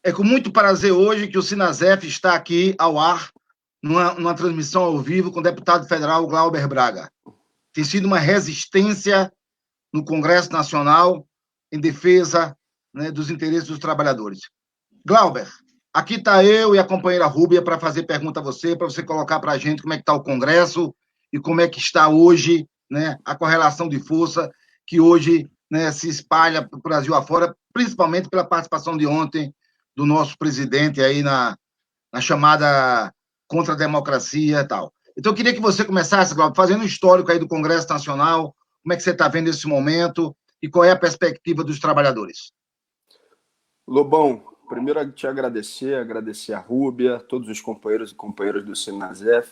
É com muito prazer hoje que o Sinasef está aqui ao ar, numa transmissão ao vivo com o deputado federal Glauber Braga. Tem sido uma resistência no Congresso Nacional em defesa, né, dos interesses dos trabalhadores. Glauber, aqui está eu e a companheira Rúbia para fazer pergunta a você, para você colocar para a gente como é que está o Congresso e como é que está hoje, né, a correlação de força que hoje, né, se espalha para o Brasil afora, principalmente pela participação de ontem do nosso presidente aí na chamada contra a democracia e tal. Então, eu queria que você começasse, Glauber, fazendo um histórico aí do Congresso Nacional, como é que você está vendo esse momento e qual é a perspectiva dos trabalhadores. Lobão, primeiro te agradecer a Rúbia, todos os companheiros e companheiras do Sinasef.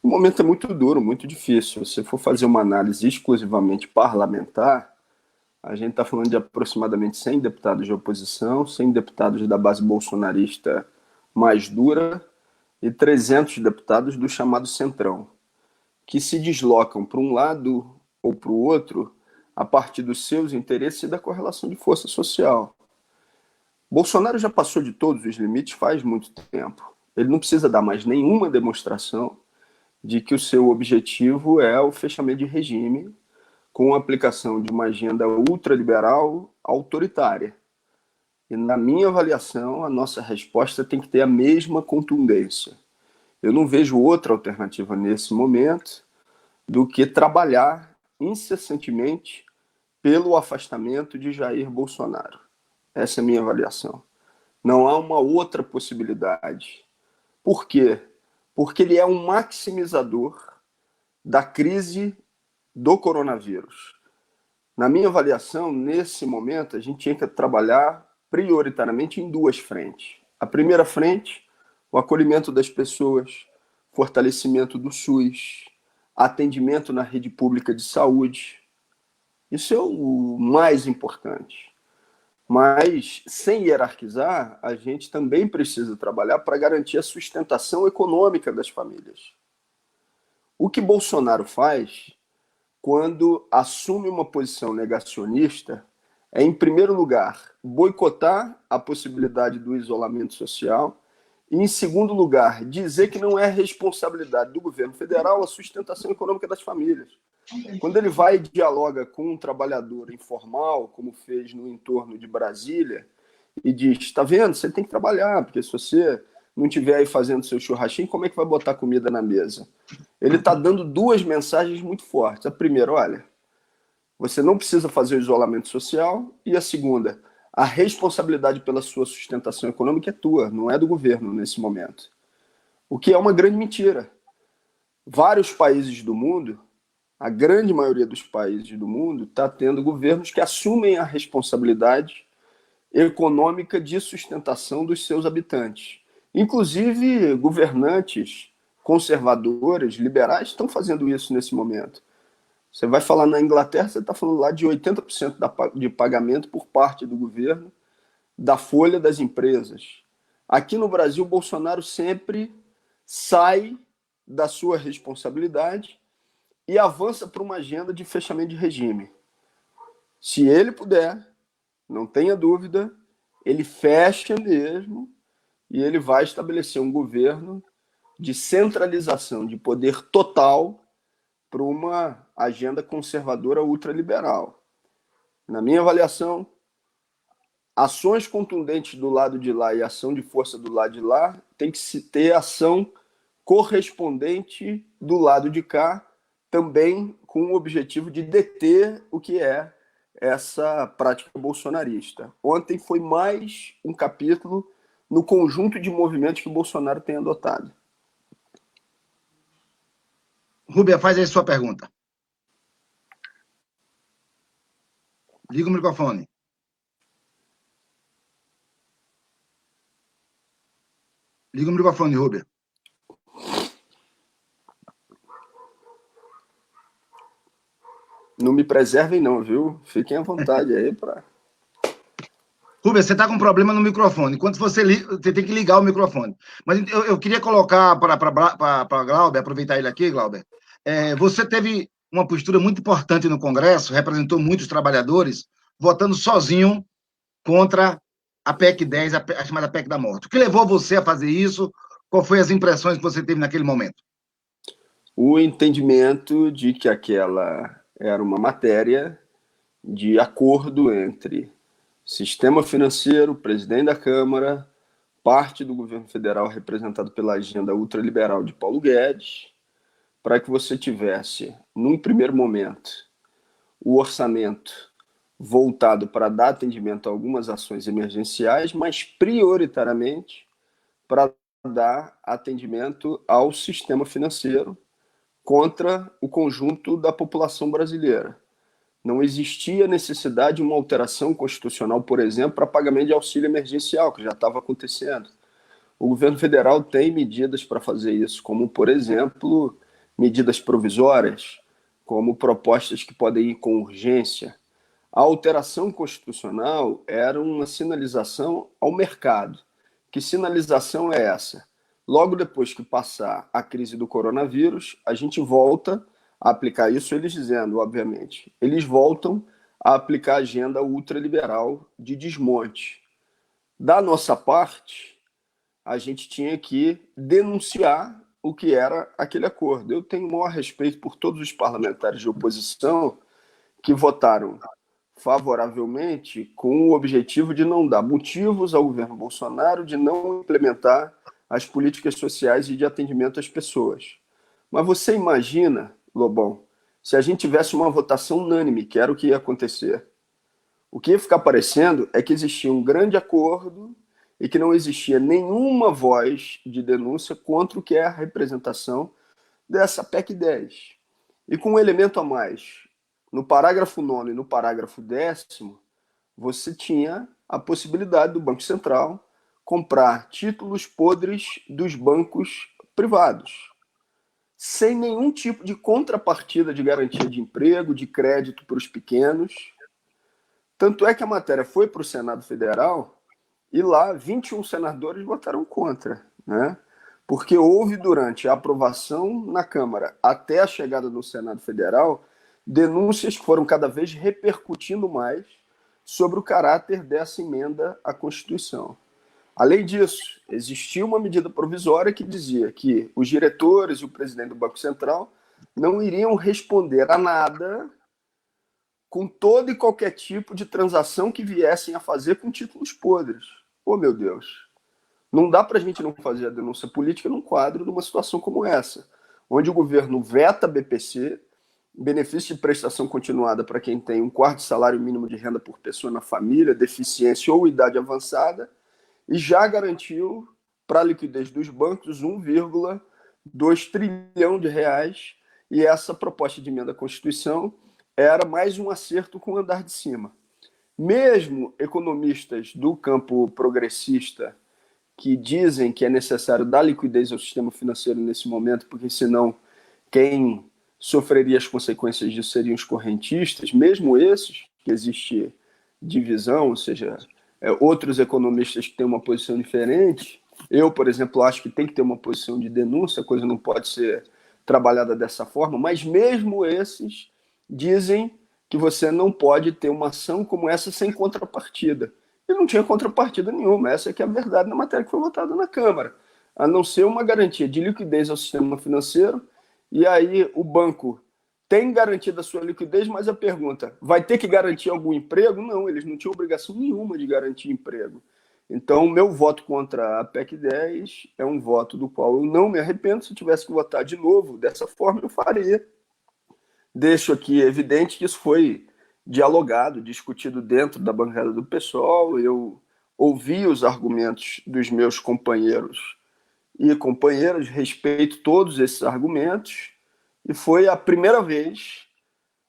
O momento é muito duro, muito difícil. Se for fazer uma análise exclusivamente parlamentar, a gente está falando de aproximadamente 100 deputados de oposição, 100 deputados da base bolsonarista mais dura e 300 deputados do chamado Centrão, que se deslocam para um lado ou para o outro a partir dos seus interesses e da correlação de força social. Bolsonaro já passou de todos os limites faz muito tempo. Ele não precisa dar mais nenhuma demonstração de que o seu objetivo é o fechamento de regime com a aplicação de uma agenda ultraliberal autoritária. E, na minha avaliação, a nossa resposta tem que ter a mesma contundência. Eu não vejo outra alternativa nesse momento do que trabalhar incessantemente pelo afastamento de Jair Bolsonaro. Essa é a minha avaliação. Não há uma outra possibilidade. Por quê? Porque ele é um maximizador da crise do coronavírus. Na minha avaliação, nesse momento, a gente tinha que trabalhar prioritariamente em duas frentes. A primeira frente, o acolhimento das pessoas, fortalecimento do SUS, atendimento na rede pública de saúde. Isso é o mais importante. Mas, sem hierarquizar, a gente também precisa trabalhar para garantir a sustentação econômica das famílias. O que Bolsonaro faz quando assume uma posição negacionista é, em primeiro lugar, boicotar a possibilidade do isolamento social e, em segundo lugar, dizer que não é responsabilidade do governo federal a sustentação econômica das famílias. Quando ele vai e dialoga com um trabalhador informal, como fez no entorno de Brasília, e diz, está vendo, você tem que trabalhar, porque se você não estiver aí fazendo seu churrasquinho, como é que vai botar comida na mesa? Ele está dando duas mensagens muito fortes. A primeira, olha, você não precisa fazer o isolamento social, e a segunda, a responsabilidade pela sua sustentação econômica é tua, não é do governo nesse momento. O que é uma grande mentira. Vários países do mundo, a grande maioria dos países do mundo, está tendo governos que assumem a responsabilidade econômica de sustentação dos seus habitantes. Inclusive, governantes conservadores, liberais, estão fazendo isso nesse momento. Você vai falar na Inglaterra, você está falando lá de 80% de pagamento por parte do governo da folha das empresas. Aqui no Brasil, Bolsonaro sempre sai da sua responsabilidade e avança para uma agenda de fechamento de regime. Se ele puder, não tenha dúvida, ele fecha mesmo e ele vai estabelecer um governo de centralização de poder total para uma agenda conservadora ultraliberal. Na minha avaliação, ações contundentes do lado de lá e ação de força do lado de lá tem que se ter ação correspondente do lado de cá, também com o objetivo de deter o que é essa prática bolsonarista. Ontem foi mais um capítulo no conjunto de movimentos que o Bolsonaro tem adotado. Rúbia, faz aí sua pergunta. Liga o microfone. Liga o microfone, Rúbia. Não me preservem não, viu? Fiquem à vontade aí para... Rubens, você está com problema no microfone. Quando você liga, você tem que ligar o microfone. Mas eu queria colocar para Glauber, aproveitar ele aqui, Glauber. Você teve uma postura muito importante no Congresso, representou muitos trabalhadores, votando sozinho contra a PEC 10, a chamada PEC da morte. O que levou você a fazer isso? Qual foi as impressões que você teve naquele momento? O entendimento de que aquela era uma matéria de acordo entre sistema financeiro, presidente da Câmara, parte do governo federal representado pela agenda ultraliberal de Paulo Guedes, para que você tivesse, num primeiro momento, o orçamento voltado para dar atendimento a algumas ações emergenciais, mas prioritariamente para dar atendimento ao sistema financeiro contra o conjunto da população brasileira. Não existia necessidade de uma alteração constitucional, por exemplo, para pagamento de auxílio emergencial, que já estava acontecendo. O governo federal tem medidas para fazer isso, como, por exemplo, medidas provisórias, como propostas que podem ir com urgência. A alteração constitucional era uma sinalização ao mercado. Que sinalização é essa? Logo depois que passar a crise do coronavírus, a gente volta a aplicar isso, eles dizendo, obviamente, eles voltam a aplicar a agenda ultraliberal de desmonte. Da nossa parte, a gente tinha que denunciar o que era aquele acordo. Eu tenho o maior respeito por todos os parlamentares de oposição que votaram favoravelmente com o objetivo de não dar motivos ao governo Bolsonaro de não implementar as políticas sociais e de atendimento às pessoas. Mas você imagina, Lobão, se a gente tivesse uma votação unânime, que era o que ia acontecer. O que ia ficar parecendo é que existia um grande acordo e que não existia nenhuma voz de denúncia contra o que é a representação dessa PEC 10. E com um elemento a mais, no parágrafo 9º e no parágrafo 10º, você tinha a possibilidade do Banco Central comprar títulos podres dos bancos privados, sem nenhum tipo de contrapartida de garantia de emprego, de crédito para os pequenos. Tanto é que a matéria foi para o Senado Federal e lá 21 senadores votaram contra, né? Porque houve, durante a aprovação na Câmara até a chegada no Senado Federal, denúncias que foram cada vez repercutindo mais sobre o caráter dessa emenda à Constituição. Além disso, existia uma medida provisória que dizia que os diretores e o presidente do Banco Central não iriam responder a nada com todo e qualquer tipo de transação que viessem a fazer com títulos podres. Oh, meu Deus! Não dá para a gente não fazer a denúncia política num quadro numa situação como essa, onde o governo veta BPC, benefício de prestação continuada para quem tem 1/4 salário mínimo de renda por pessoa na família, deficiência ou idade avançada, e já garantiu para a liquidez dos bancos 1,2 trilhão de reais, e essa proposta de emenda à Constituição era mais um acerto com o andar de cima. Mesmo economistas do campo progressista que dizem que é necessário dar liquidez ao sistema financeiro nesse momento, porque senão quem sofreria as consequências disso seriam os correntistas, mesmo esses, que existe divisão, ou seja, outros economistas que têm uma posição diferente. Eu, por exemplo, acho que tem que ter uma posição de denúncia, a coisa não pode ser trabalhada dessa forma, mas mesmo esses dizem que você não pode ter uma ação como essa sem contrapartida. E não tinha contrapartida nenhuma, essa é que é a verdade na matéria que foi votada na Câmara, a não ser uma garantia de liquidez ao sistema financeiro, e aí o banco tem garantido a sua liquidez, mas a pergunta, vai ter que garantir algum emprego? Não, eles não tinham obrigação nenhuma de garantir emprego. Então, o meu voto contra a PEC 10 é um voto do qual eu não me arrependo. Se eu tivesse que votar de novo, dessa forma eu faria. Deixo aqui evidente que isso foi dialogado, discutido dentro da bancada do PSOL. Eu ouvi os argumentos dos meus companheiros e companheiras, respeito todos esses argumentos, e foi a primeira vez,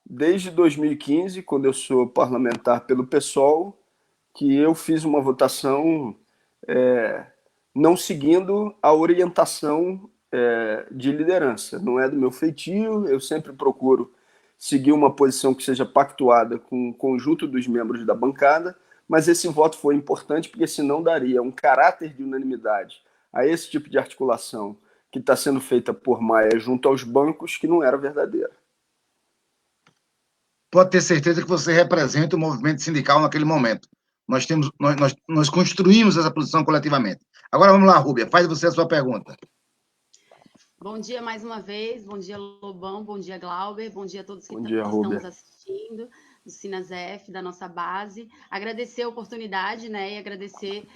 desde 2015, quando eu sou parlamentar pelo PSOL, que eu fiz uma votação não seguindo a orientação de liderança. Não é do meu feitio, eu sempre procuro seguir uma posição que seja pactuada com o conjunto dos membros da bancada, mas esse voto foi importante porque senão daria um caráter de unanimidade a esse tipo de articulação que está sendo feita por Maia junto aos bancos, que não era verdadeira. Pode ter certeza que você representa o movimento sindical naquele momento. nós construímos essa posição coletivamente. Agora vamos lá, Rúbia, faz você a sua pergunta. Bom dia mais uma vez, bom dia Lobão, bom dia Glauber, bom dia a todos que estão nos assistindo, do SINASEF, da nossa base. Agradecer a oportunidade, né, e agradecer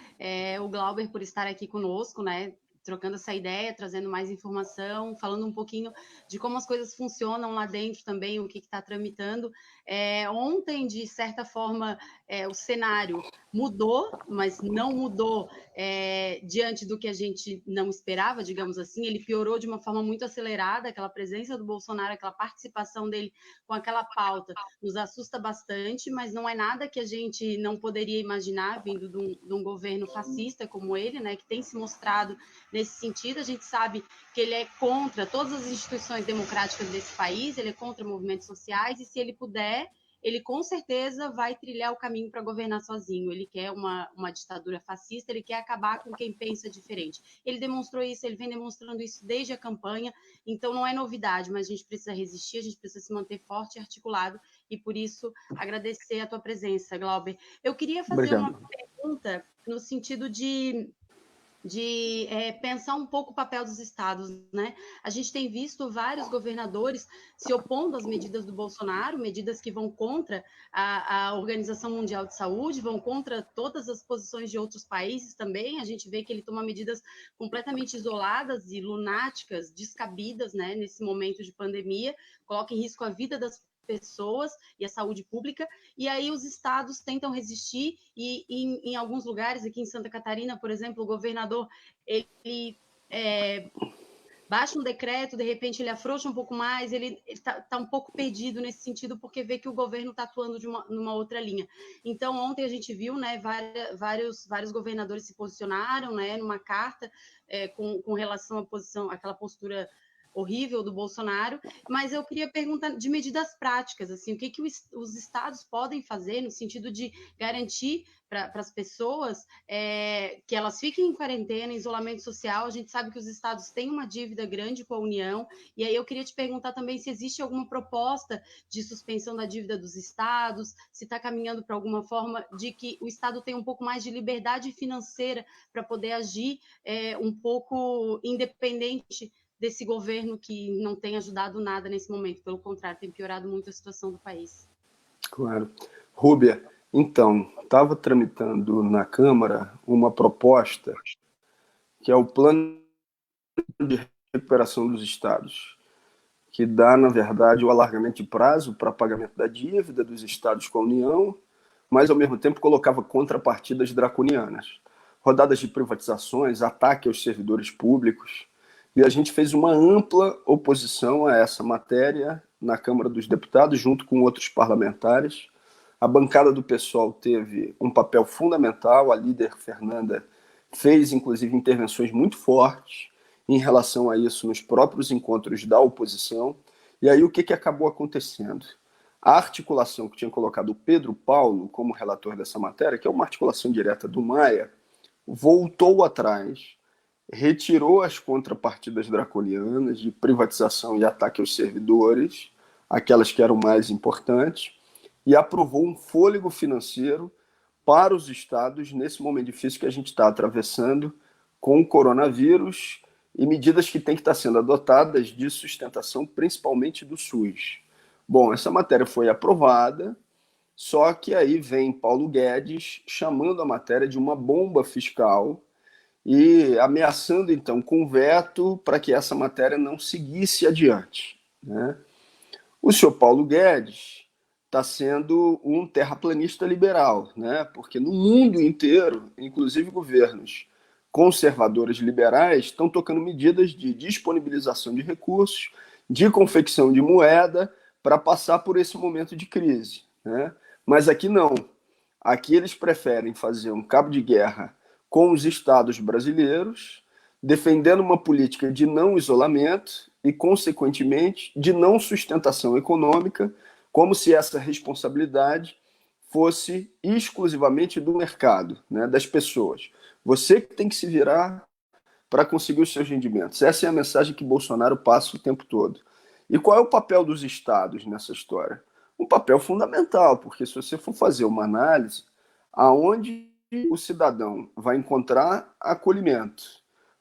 o Glauber por estar aqui conosco, né, trocando essa ideia, trazendo mais informação, falando um pouquinho de como as coisas funcionam lá dentro também, o que está tramitando. Ontem, de certa forma, o cenário mudou, mas não mudou diante do que a gente não esperava, digamos assim. Ele piorou de uma forma muito acelerada. Aquela presença do Bolsonaro, aquela participação dele com aquela pauta nos assusta bastante, mas não é nada que a gente não poderia imaginar vindo de um governo fascista como ele, né, que tem se mostrado nesse sentido. A gente sabe que ele é contra todas as instituições democráticas desse país, ele é contra movimentos sociais, e se ele puder, ele com certeza vai trilhar o caminho para governar sozinho. Ele quer uma ditadura fascista, ele quer acabar com quem pensa diferente. Ele demonstrou isso, ele vem demonstrando isso desde a campanha, então não é novidade, mas a gente precisa resistir, a gente precisa se manter forte e articulado, e por isso agradecer a tua presença, Glauber. Eu queria fazer uma pergunta no sentido de pensar um pouco o papel dos estados, né? A gente tem visto vários governadores se opondo às medidas do Bolsonaro, medidas que vão contra a Organização Mundial de Saúde, vão contra todas as posições de outros países também. A gente vê que ele toma medidas completamente isoladas e lunáticas, descabidas, né, nesse momento de pandemia, coloca em risco a vida das pessoas e a saúde pública, e aí os estados tentam resistir, e em alguns lugares, aqui em Santa Catarina, por exemplo, o governador, ele baixa um decreto, de repente ele afrouxa um pouco mais, ele está um pouco perdido nesse sentido, porque vê que o governo está atuando numa outra linha. Então, ontem a gente viu, né, vários governadores se posicionaram, né, numa carta com relação à posição, aquela postura horrível do Bolsonaro, mas eu queria perguntar de medidas práticas, assim, o que os estados podem fazer no sentido de garantir para as pessoas que elas fiquem em quarentena, em isolamento social. A gente sabe que os estados têm uma dívida grande com a União, e aí eu queria te perguntar também se existe alguma proposta de suspensão da dívida dos estados, se está caminhando para alguma forma de que o estado tenha um pouco mais de liberdade financeira para poder agir um pouco independente desse governo que não tem ajudado nada nesse momento, pelo contrário, tem piorado muito a situação do país. Claro. Rúbia, então, estava tramitando na Câmara uma proposta que é o Plano de Recuperação dos Estados, que dá, na verdade, o alargamento de prazo para pagamento da dívida dos estados com a União, mas, ao mesmo tempo, colocava contrapartidas draconianas. Rodadas de privatizações, ataque aos servidores públicos. E a gente fez uma ampla oposição a essa matéria na Câmara dos Deputados, junto com outros parlamentares. A bancada do PSOL teve um papel fundamental, a líder Fernanda fez, inclusive, intervenções muito fortes em relação a isso nos próprios encontros da oposição. E aí o que acabou acontecendo? A articulação que tinha colocado o Pedro Paulo como relator dessa matéria, que é uma articulação direta do Maia, voltou atrás, retirou as contrapartidas draconianas de privatização e ataque aos servidores, aquelas que eram mais importantes, e aprovou um fôlego financeiro para os estados nesse momento difícil que a gente está atravessando com o coronavírus e medidas que têm que estar sendo adotadas de sustentação, principalmente do SUS. Bom, essa matéria foi aprovada, só que aí vem Paulo Guedes chamando a matéria de uma bomba fiscal e ameaçando, então, com veto para que essa matéria não seguisse adiante, né? O senhor Paulo Guedes está sendo um terraplanista liberal, né? Porque no mundo inteiro, inclusive governos conservadores liberais, estão tocando medidas de disponibilização de recursos, de confecção de moeda para passar por esse momento de crise, né? Mas aqui não. Aqui eles preferem fazer um cabo de guerra com os estados brasileiros, defendendo uma política de não isolamento e, consequentemente, de não sustentação econômica, como se essa responsabilidade fosse exclusivamente do mercado, né, das pessoas. Você que tem que se virar para conseguir os seus rendimentos. Essa é a mensagem que Bolsonaro passa o tempo todo. E qual é o papel dos estados nessa história? Um papel fundamental, porque se você for fazer uma análise, aonde o cidadão vai encontrar acolhimento,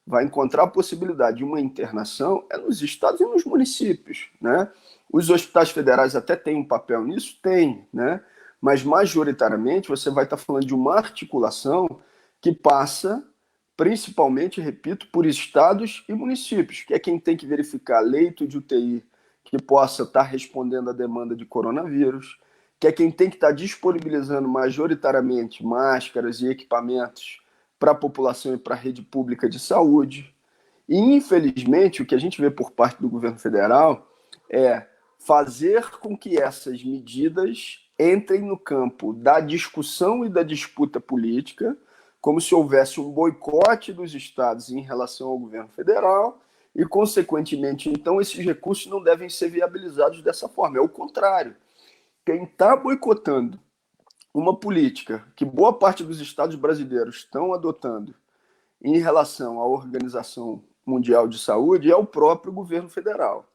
vai encontrar a possibilidade de uma internação, é nos estados e nos municípios, né? Os hospitais federais até têm um papel nisso? Tem, né? Mas majoritariamente você vai estar falando de uma articulação que passa principalmente, repito, por estados e municípios, que é quem tem que verificar leito de UTI que possa estar respondendo à demanda de coronavírus, que é quem tem que estar disponibilizando majoritariamente máscaras e equipamentos para a população e para a rede pública de saúde. E, infelizmente, o que a gente vê por parte do governo federal é fazer com que essas medidas entrem no campo da discussão e da disputa política, como se houvesse um boicote dos estados em relação ao governo federal e, consequentemente, então, esses recursos não devem ser viabilizados dessa forma. É o contrário. Quem está boicotando uma política que boa parte dos estados brasileiros estão adotando em relação à Organização Mundial de Saúde é o próprio governo federal.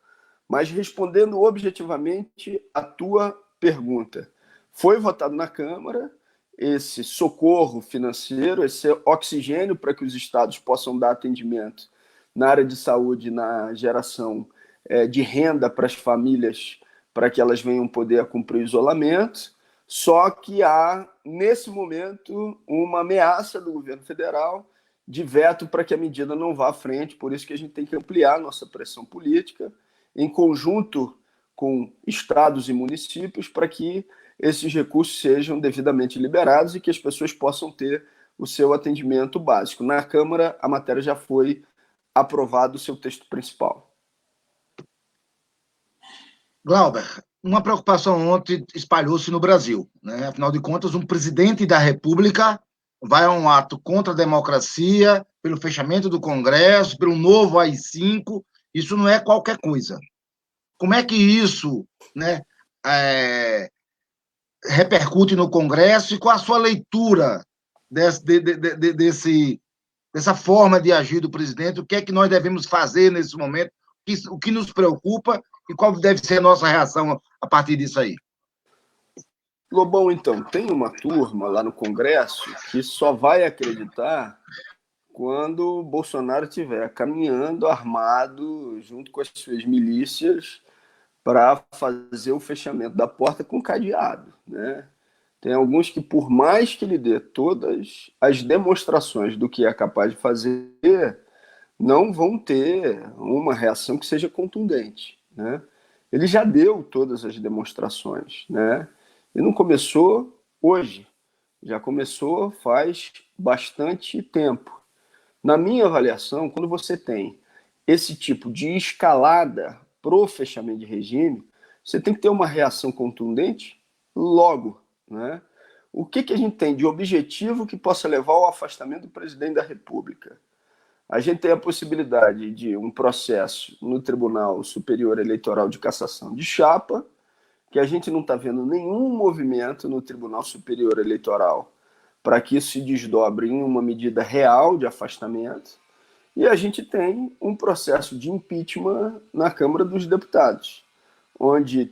Mas, respondendo objetivamente a tua pergunta, foi votado na Câmara esse socorro financeiro, esse oxigênio para que os estados possam dar atendimento na área de saúde, na geração de renda para as famílias, para que elas venham poder cumprir o isolamento. Só que há, nesse momento, uma ameaça do governo federal de veto para que a medida não vá à frente. Por isso que a gente tem que ampliar a nossa pressão política em conjunto com estados e municípios para que esses recursos sejam devidamente liberados e que as pessoas possam ter o seu atendimento básico. Na Câmara, a matéria já foi aprovada, o seu texto principal. Glauber, uma preocupação ontem espalhou-se no Brasil, né? Afinal de contas, um presidente da República vai a um ato contra a democracia, pelo fechamento do Congresso, pelo novo AI-5, isso não é qualquer coisa. Como é que isso, né, repercute no Congresso e qual a sua leitura dessa forma de agir do presidente? O que é que nós devemos fazer nesse momento? O que nos preocupa e qual deve ser a nossa reação a partir disso aí? Lobão, então, tem uma turma lá no Congresso que só vai acreditar quando o Bolsonaro estiver caminhando armado junto com as suas milícias para fazer o fechamento da porta com cadeado, né? Tem alguns que, por mais que ele dê todas as demonstrações do que é capaz de fazer, não vão ter uma reação que seja contundente, né? Ele já deu todas as demonstrações, né? E não começou hoje, já começou faz bastante tempo. Na minha avaliação, quando você tem esse tipo de escalada pro fechamento de regime, você tem que ter uma reação contundente logo, né? O que a gente tem de objetivo que possa levar ao afastamento do presidente da República? A gente tem a possibilidade de um processo no Tribunal Superior Eleitoral de Cassação de chapa, que a gente não está vendo nenhum movimento no Tribunal Superior Eleitoral para que isso se desdobre em uma medida real de afastamento. E a gente tem um processo de impeachment na Câmara dos Deputados, onde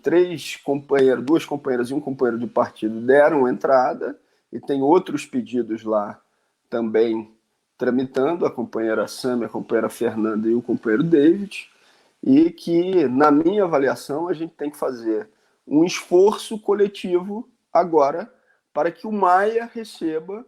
duas companheiras e um companheiro de partido deram entrada, e tem outros pedidos lá também tramitando, a companheira Sâmia, a companheira Fernanda e o companheiro David, e que, na minha avaliação, a gente tem que fazer um esforço coletivo agora para que o Maia receba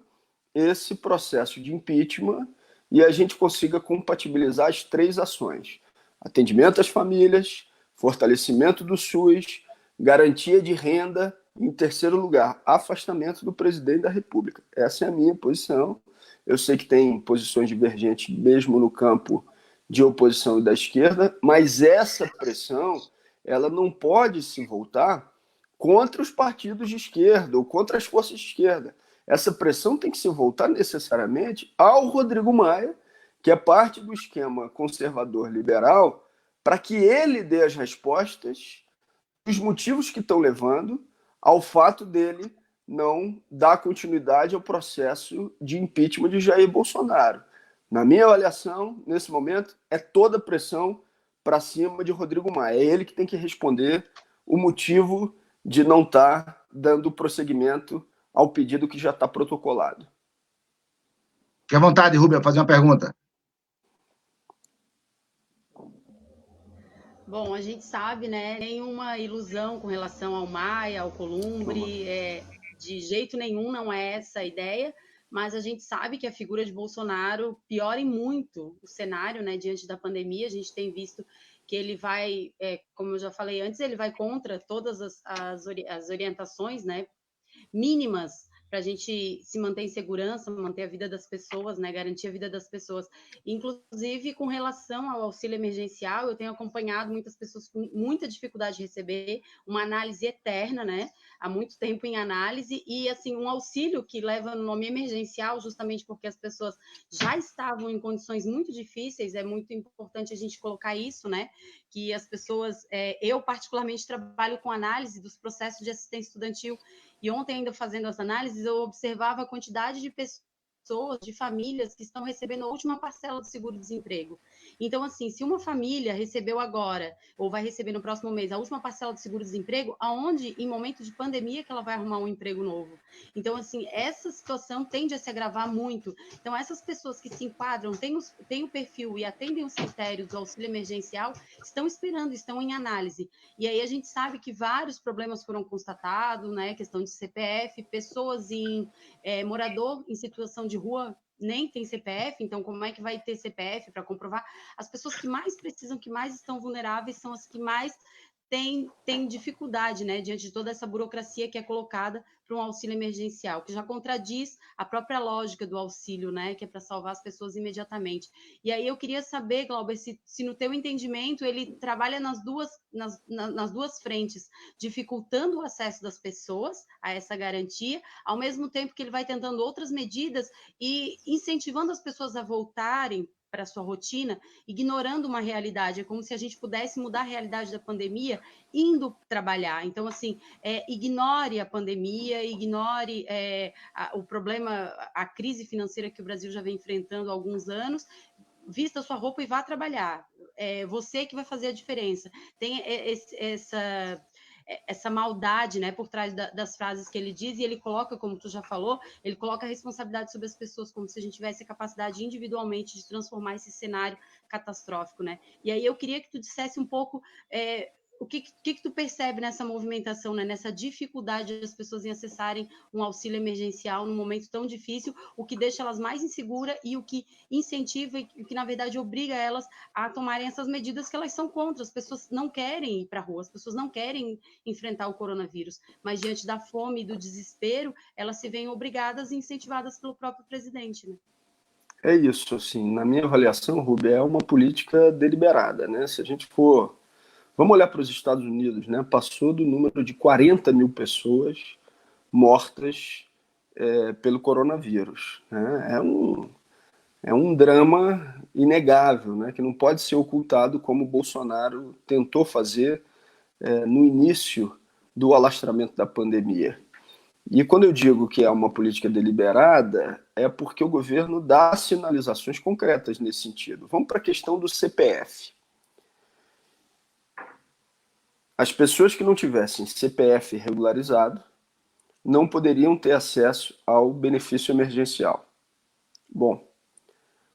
esse processo de impeachment e a gente consiga compatibilizar as três ações: atendimento às famílias, fortalecimento do SUS, garantia de renda e, em terceiro lugar, afastamento do presidente da República. Essa é a minha posição. Eu sei que tem posições divergentes mesmo no campo de oposição e da esquerda, mas essa pressão ela não pode se voltar contra os partidos de esquerda ou contra as forças de esquerda. Essa pressão tem que se voltar necessariamente ao Rodrigo Maia, que é parte do esquema conservador-liberal, para que ele dê as respostas, os motivos que estão levando ao fato dele não dar continuidade ao processo de impeachment de Jair Bolsonaro. Na minha avaliação, nesse momento, é toda pressão para cima de Rodrigo Maia. É ele que tem que responder o motivo de não estar dando prosseguimento ao pedido que já está protocolado. Fique à vontade, Rúbia, fazer uma pergunta. Bom, a gente sabe, né, nenhuma ilusão com relação ao Maia, ao Columbre, de jeito nenhum não é essa a ideia, mas a gente sabe que a figura de Bolsonaro piora muito o cenário, né, diante da pandemia. A gente tem visto que ele vai, como eu já falei antes, ele vai contra todas as orientações, né, mínimas para a gente se manter em segurança, manter a vida das pessoas, né, garantir a vida das pessoas. Inclusive, com relação ao auxílio emergencial, eu tenho acompanhado muitas pessoas com muita dificuldade de receber, uma análise eterna, né, há muito tempo em análise, e, assim, um auxílio que leva no nome emergencial, justamente porque as pessoas já estavam em condições muito difíceis. É muito importante a gente colocar isso, né, que as pessoas, eu particularmente trabalho com análise dos processos de assistência estudantil, e ontem, ainda fazendo as análises, eu observava a quantidade de pessoas, de famílias que estão recebendo a última parcela do seguro-desemprego. Então, assim, se uma família recebeu agora, ou vai receber no próximo mês, a última parcela do seguro-desemprego, aonde, em momento de pandemia, que ela vai arrumar um emprego novo? Então, assim, essa situação tende a se agravar muito. Então, essas pessoas que se enquadram, têm o perfil e atendem os critérios do auxílio emergencial, estão esperando, estão em análise. E aí a gente sabe que vários problemas foram constatados, né? Questão de CPF, pessoas morador em situação de rua nem tem CPF, então como é que vai ter CPF para comprovar? As pessoas que mais precisam, que mais estão vulneráveis, são as que mais têm dificuldade, né, diante de toda essa burocracia que é colocada para um auxílio emergencial, que já contradiz a própria lógica do auxílio, né, que é para salvar as pessoas imediatamente. E aí eu queria saber, Glauber, se no teu entendimento ele trabalha nas duas frentes, dificultando o acesso das pessoas a essa garantia, ao mesmo tempo que ele vai tentando outras medidas e incentivando as pessoas a voltarem para a sua rotina, ignorando uma realidade. É como se a gente pudesse mudar a realidade da pandemia indo trabalhar. Então, assim, ignore a pandemia, ignore o problema, a crise financeira que o Brasil já vem enfrentando há alguns anos, vista sua roupa e vá trabalhar. É você que vai fazer a diferença. Tem essa maldade, né, por trás das frases que ele diz, e ele coloca, como tu já falou, ele coloca a responsabilidade sobre as pessoas, como se a gente tivesse a capacidade individualmente de transformar esse cenário catastrófico, né? E aí eu queria que tu dissesse um pouco o que tu percebe nessa movimentação, né, nessa dificuldade das pessoas em acessarem um auxílio emergencial num momento tão difícil, o que deixa elas mais inseguras e o que incentiva e o que, na verdade, obriga elas a tomarem essas medidas que elas são contra. As pessoas não querem ir para a rua, as pessoas não querem enfrentar o coronavírus, mas diante da fome e do desespero, elas se veem obrigadas e incentivadas pelo próprio presidente, né? É isso, assim, na minha avaliação, Rubia, é uma política deliberada, né? Se a gente for... Vamos olhar para os Estados Unidos, né? Passou do número de 40 mil pessoas mortas pelo coronavírus, né? É um drama inegável, né? Que não pode ser ocultado como o Bolsonaro tentou fazer no início do alastramento da pandemia. E quando eu digo que é uma política deliberada, é porque o governo dá sinalizações concretas nesse sentido. Vamos para a questão do CPF. As pessoas que não tivessem CPF regularizado não poderiam ter acesso ao benefício emergencial. Bom,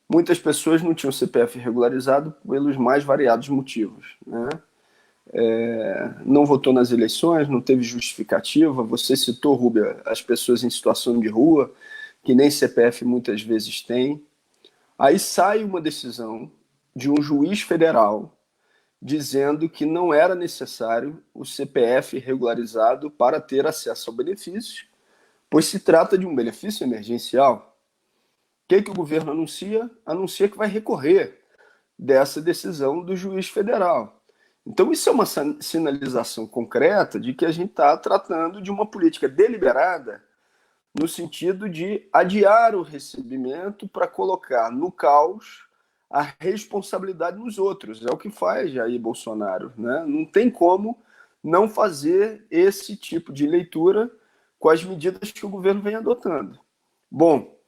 muitas pessoas não tinham CPF regularizado pelos mais variados motivos, né? Não votou nas eleições, não teve justificativa. Você citou, Rúbia, as pessoas em situação de rua, que nem CPF muitas vezes têm. Aí sai uma decisão de um juiz federal dizendo que não era necessário o CPF regularizado para ter acesso ao benefício, pois se trata de um benefício emergencial. O que o governo anuncia? Anuncia que vai recorrer dessa decisão do juiz federal. Então, isso é uma sinalização concreta de que a gente está tratando de uma política deliberada no sentido de adiar o recebimento para colocar no caos a responsabilidade nos outros. É o que faz Jair Bolsonaro, né? Não tem como não fazer esse tipo de leitura com as medidas que o governo vem adotando. Bom,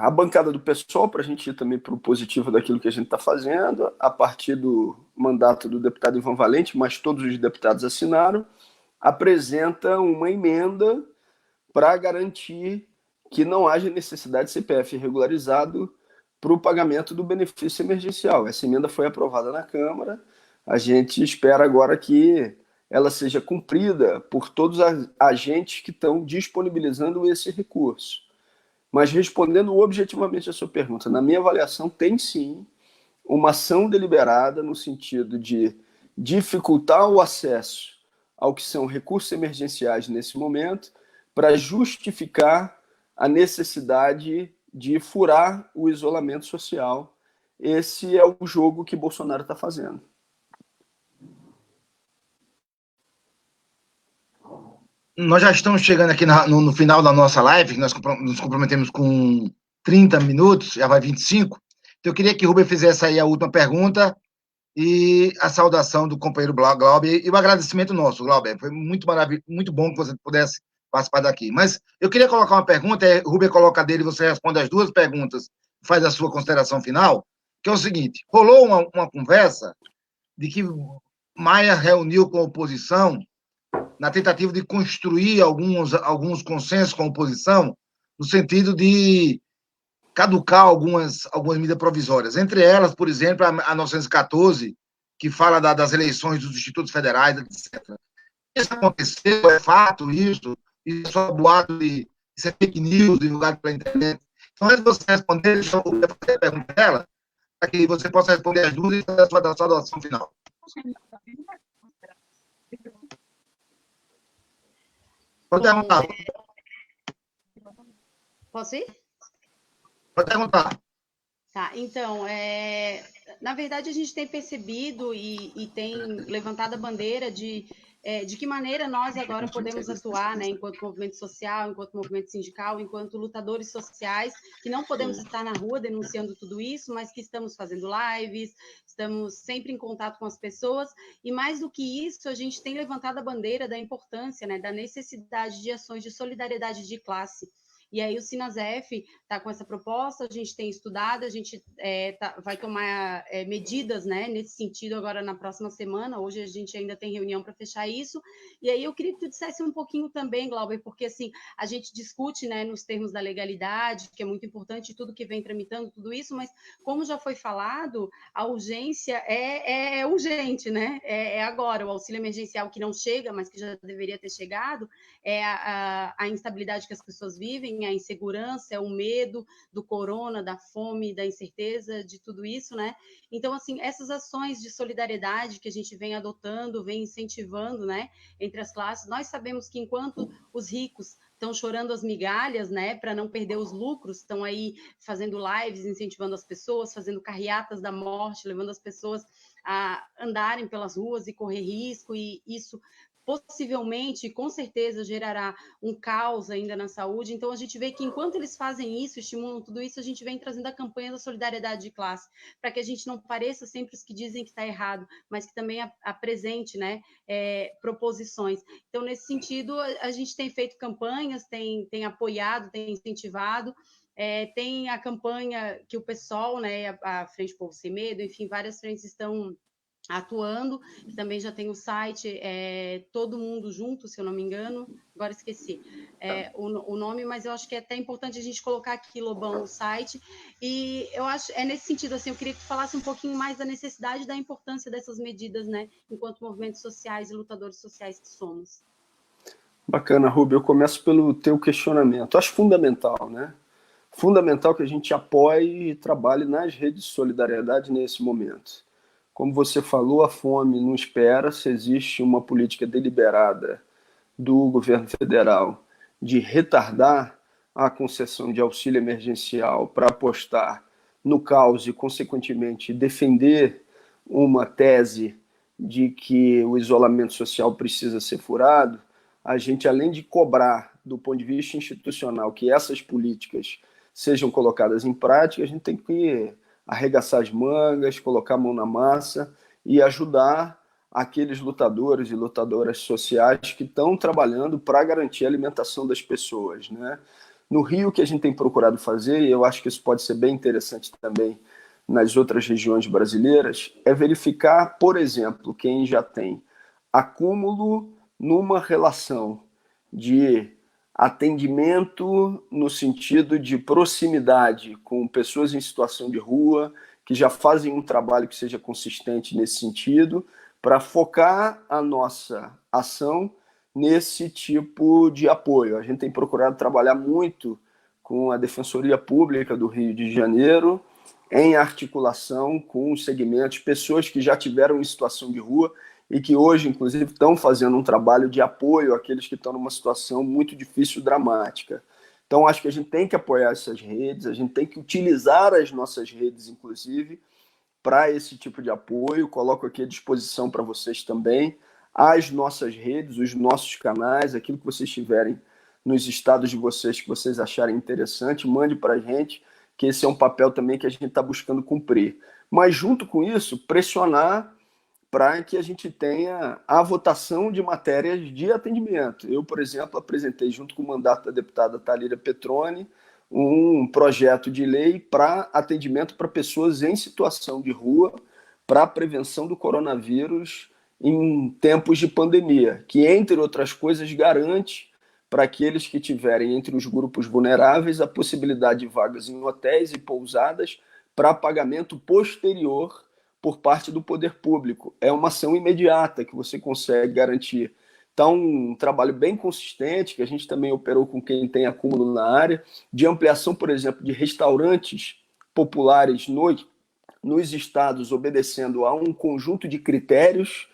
a bancada do PSOL, para a gente ir também para o positivo daquilo que a gente está fazendo, a partir do mandato do deputado Ivan Valente, mas todos os deputados assinaram, apresenta uma emenda para garantir que não haja necessidade de CPF regularizado para o pagamento do benefício emergencial. Essa emenda foi aprovada na Câmara, a gente espera agora que ela seja cumprida por todos os agentes que estão disponibilizando esse recurso. Mas respondendo objetivamente a sua pergunta, na minha avaliação tem sim uma ação deliberada no sentido de dificultar o acesso ao que são recursos emergenciais nesse momento para justificar a necessidade de furar o isolamento social. Esse é o jogo que Bolsonaro está fazendo. Nós já estamos chegando aqui no final da nossa live, que nós nos comprometemos com 30 minutos, já vai 25. Então, eu queria que o Rubem fizesse aí a última pergunta e a saudação do companheiro Glauber e o agradecimento nosso, Glauber. Foi muito maravilhoso, muito bom que você pudesse participar daqui. Mas eu queria colocar uma pergunta, o Rubem coloca dele, você responde as duas perguntas, faz a sua consideração final, que é o seguinte: rolou uma conversa de que Maia reuniu com a oposição na tentativa de construir alguns consensos com a oposição, no sentido de caducar algumas medidas provisórias. Entre elas, por exemplo, a 914, que fala das eleições dos institutos federais, etc. Isso aconteceu, é fato isso é só boato isso é fake news divulgado pela internet. Então, antes de você responder, deixa eu fazer a pergunta dela, para que você possa responder as dúvidas e fazer a sua saudação final. Pode perguntar. Posso ir? Pode perguntar. Tá, então, na verdade, a gente tem percebido e tem levantado a bandeira de que maneira nós agora podemos atuar, né, enquanto movimento social, enquanto movimento sindical, enquanto lutadores sociais, que não podemos estar na rua denunciando tudo isso, mas que estamos fazendo lives, estamos sempre em contato com as pessoas, e mais do que isso, a gente tem levantado a bandeira da importância, né, da necessidade de ações de solidariedade de classe. E aí o Sinasef está com essa proposta, a gente tem estudado, a gente vai tomar medidas, né, nesse sentido agora na próxima semana. Hoje a gente ainda tem reunião para fechar isso. E aí eu queria que tu dissesse um pouquinho também, Glauber, porque assim, a gente discute, né, nos termos da legalidade, que é muito importante, tudo que vem tramitando, tudo isso, mas como já foi falado, a urgência é urgente, né? É agora, o auxílio emergencial que não chega, mas que já deveria ter chegado, é a instabilidade que as pessoas vivem, a insegurança, é o medo do corona, da fome, da incerteza, de tudo isso, né? Então, assim, essas ações de solidariedade que a gente vem adotando, vem incentivando, né, entre as classes, nós sabemos que enquanto os ricos estão chorando as migalhas, né, para não perder os lucros, estão aí fazendo lives, incentivando as pessoas, fazendo carreatas da morte, levando as pessoas a andarem pelas ruas e correr risco, e isso possivelmente, com certeza, gerará um caos ainda na saúde. Então, a gente vê que enquanto eles fazem isso, estimulam tudo isso, a gente vem trazendo a campanha da solidariedade de classe, para que a gente não pareça sempre os que dizem que está errado, mas que também apresente, né, proposições. Então, nesse sentido, a gente tem feito campanhas, tem apoiado, tem incentivado, tem a campanha que o PSOL, né, a Frente Povo Sem Medo, enfim, várias frentes estão atuando, também já tem o site Todo Mundo Junto, se eu não me engano, agora esqueci o nome, mas eu acho que é até importante a gente colocar aqui, Lobão, o site, e eu acho, nesse sentido, assim, eu queria que tu falasse um pouquinho mais da necessidade e da importância dessas medidas, né, enquanto movimentos sociais e lutadores sociais que somos. Bacana, Rubio, eu começo pelo teu questionamento. Acho fundamental, né? Fundamental que a gente apoie e trabalhe nas redes de solidariedade nesse momento. Como você falou, a fome não espera. Se existe uma política deliberada do governo federal de retardar a concessão de auxílio emergencial para apostar no caos e, consequentemente, defender uma tese de que o isolamento social precisa ser furado, a gente, além de cobrar, do ponto de vista institucional, que essas políticas sejam colocadas em prática, a gente tem que arregaçar as mangas, colocar a mão na massa e ajudar aqueles lutadores e lutadoras sociais que estão trabalhando para garantir a alimentação das pessoas, né? No Rio, o que a gente tem procurado fazer, e eu acho que isso pode ser bem interessante também nas outras regiões brasileiras, é verificar, por exemplo, quem já tem acúmulo numa relação de atendimento no sentido de proximidade com pessoas em situação de rua, que já fazem um trabalho que seja consistente nesse sentido, para focar a nossa ação nesse tipo de apoio. A gente tem procurado trabalhar muito com a Defensoria Pública do Rio de Janeiro, em articulação com os segmentos, pessoas que já tiveram em situação de rua e que hoje, inclusive, estão fazendo um trabalho de apoio àqueles que estão numa situação muito difícil, dramática. Então, acho que a gente tem que apoiar essas redes, a gente tem que utilizar as nossas redes, inclusive, para esse tipo de apoio. Coloco aqui à disposição para vocês também as nossas redes, os nossos canais, aquilo que vocês tiverem nos estados de vocês que vocês acharem interessante, mande para a gente, que esse é um papel também que a gente está buscando cumprir. Mas, junto com isso, pressionar para que a gente tenha a votação de matérias de atendimento. Eu, por exemplo, apresentei, junto com o mandato da deputada Thalíria Petroni, um projeto de lei para atendimento para pessoas em situação de rua, para a prevenção do coronavírus em tempos de pandemia, que, entre outras coisas, garante para aqueles que tiverem entre os grupos vulneráveis a possibilidade de vagas em hotéis e pousadas para pagamento posterior por parte do poder público. É uma ação imediata que você consegue garantir. Então, um trabalho bem consistente, que a gente também operou com quem tem acúmulo na área, de ampliação, por exemplo, de restaurantes populares nos estados, obedecendo a um conjunto de critérios.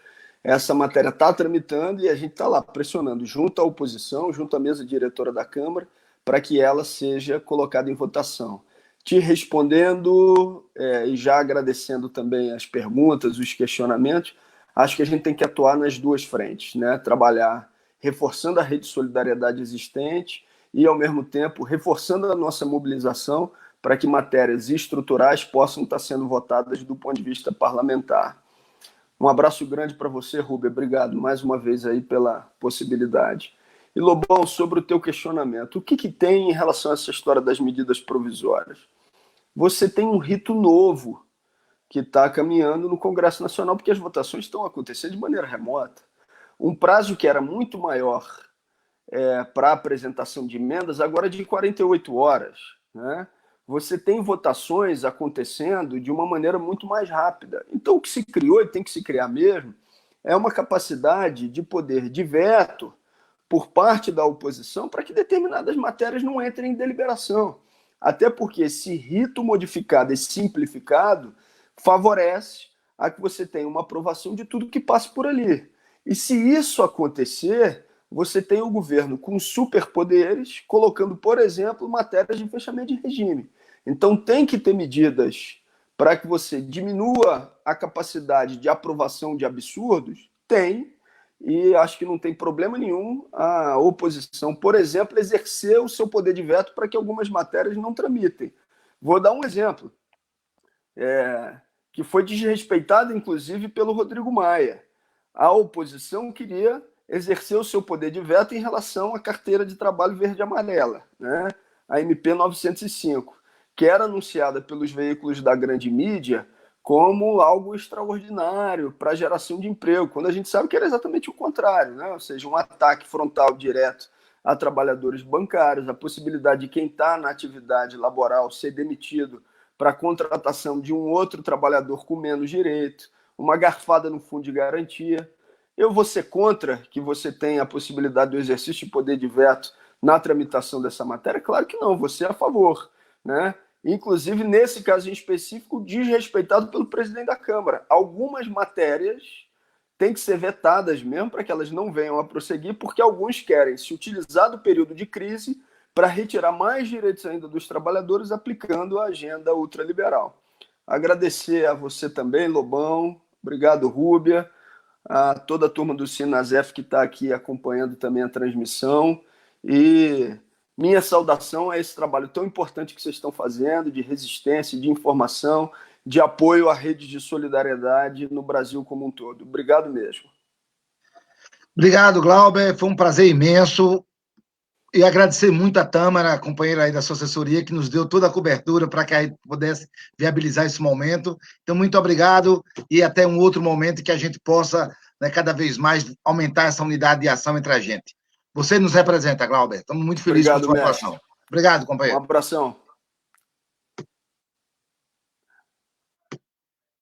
Essa matéria está tramitando e a gente está lá pressionando junto à oposição, junto à mesa diretora da Câmara, para que ela seja colocada em votação. Te respondendo e já agradecendo também as perguntas, os questionamentos, acho que a gente tem que atuar nas duas frentes, né? Trabalhar reforçando a rede de solidariedade existente e, ao mesmo tempo, reforçando a nossa mobilização para que matérias estruturais possam estar sendo votadas do ponto de vista parlamentar. Um abraço grande para você, Rubia. Obrigado mais uma vez aí pela possibilidade. E, Lobão, sobre o teu questionamento, o que tem em relação a essa história das medidas provisórias? Você tem um rito novo que está caminhando no Congresso Nacional, porque as votações estão acontecendo de maneira remota. Um prazo que era muito maior para a apresentação de emendas, agora é de 48 horas. Né? Você tem votações acontecendo de uma maneira muito mais rápida. Então, o que se criou, e tem que se criar mesmo, é uma capacidade de poder de veto por parte da oposição para que determinadas matérias não entrem em deliberação. Até porque esse rito modificado e simplificado favorece a que você tenha uma aprovação de tudo que passe por ali. E se isso acontecer, você tem o governo com superpoderes colocando, por exemplo, matérias de fechamento de regime. Então tem que ter medidas para que você diminua a capacidade de aprovação de absurdos? Tem. E acho que não tem problema nenhum a oposição, por exemplo, exercer o seu poder de veto para que algumas matérias não tramitem. Vou dar um exemplo, que foi desrespeitado, inclusive, pelo Rodrigo Maia. A oposição queria exercer o seu poder de veto em relação à carteira de trabalho verde e amarela, né? A MP 905, que era anunciada pelos veículos da grande mídia como algo extraordinário para a geração de emprego, quando a gente sabe que era exatamente o contrário, né? Ou seja, um ataque frontal direto a trabalhadores bancários, a possibilidade de quem está na atividade laboral ser demitido para a contratação de um outro trabalhador com menos direito, uma garfada no fundo de garantia. Eu vou ser contra que você tenha a possibilidade do exercício de poder de veto na tramitação dessa matéria? Claro que não, você é a favor, né? Inclusive, nesse caso em específico, desrespeitado pelo presidente da Câmara. Algumas matérias têm que ser vetadas mesmo para que elas não venham a prosseguir, porque alguns querem se utilizar do período de crise para retirar mais direitos ainda dos trabalhadores, aplicando a agenda ultraliberal. Agradecer a você também, Lobão. Obrigado, Rúbia. A toda a turma do Sinasef que está aqui acompanhando também a transmissão. E minha saudação a esse trabalho tão importante que vocês estão fazendo, de resistência, de informação, de apoio à rede de solidariedade no Brasil como um todo. Obrigado mesmo. Obrigado, Glauber. Foi um prazer imenso. E agradecer muito a Tâmara, a companheira aí da sua assessoria, que nos deu toda a cobertura para que a gente pudesse viabilizar esse momento. Então, muito obrigado e até um outro momento que a gente possa, né, cada vez mais aumentar essa unidade de ação entre a gente. Você nos representa, Glauber. Estamos muito felizes com a sua atuação. Obrigado, companheiro. Um abração.